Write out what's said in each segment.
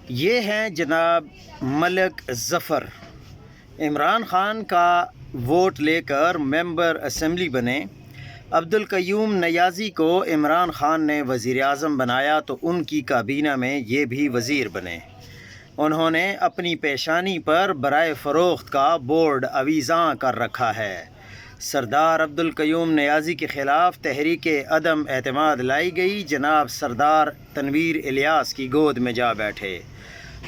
یہ ہیں جناب ملک ظفر، عمران خان کا ووٹ لے کر ممبر اسمبلی بنے۔ عبدالقیوم نیازی کو عمران خان نے وزیر اعظم بنایا تو ان کی کابینہ میں یہ بھی وزیر بنے۔ انہوں نے اپنی پیشانی پر برائے فروخت کا بورڈ آویزاں کر رکھا ہے۔ سردار عبدالقیوم نیازی کے خلاف تحریک عدم اعتماد لائی گئی۔ جناب سردار تنویر الیاس کی گود میں جا بیٹھے۔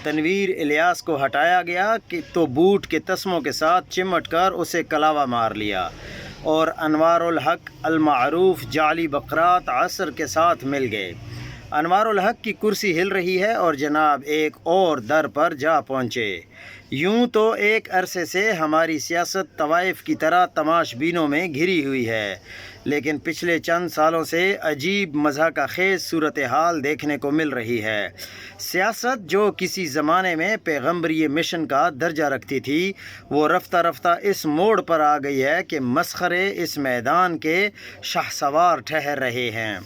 تنویر الیاس کو ہٹایا گیا تو بوٹ کے تسموں کے ساتھ چمٹ کر اسے کلاوہ مار لیا، اور انوار الحق المعروف جعلی بقرات عصر کے ساتھ مل گئے۔ انوار الحق کی کرسی ہل رہی ہے اور جناب ایک اور در پر جا پہنچے۔ یوں تو ایک عرصے سے ہماری سیاست طوائف کی طرح تماش بینوں میں گھری ہوئی ہے، لیکن پچھلے چند سالوں سے عجیب مضحکہ خیز صورتحال دیکھنے کو مل رہی ہے۔ سیاست جو کسی زمانے میں پیغمبری مشن کا درجہ رکھتی تھی، وہ رفتہ رفتہ اس موڑ پر آ گئی ہے کہ مسخرے اس میدان کے شہسوار ٹھہر رہے ہیں۔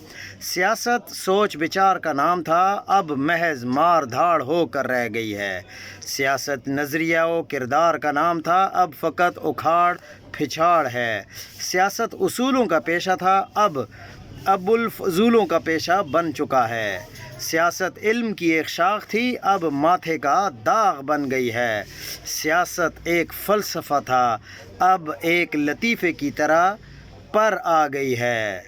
سیاست سوچ بچار کا نام تھا، اب محض مار دھاڑ ہو کر رہ گئی ہے۔ سیاست نظریہ و کردار کا نام تھا، اب فقط اکھاڑ پھچھاڑ ہے۔ سیاست اصولوں کا پیشہ تھا، اب الفضولوں کا پیشہ بن چکا ہے۔ سیاست علم کی ایک شاخ تھی، اب ماتھے کا داغ بن گئی ہے۔ سیاست ایک فلسفہ تھا، اب ایک لطیفے کی طرح پر آ گئی ہے۔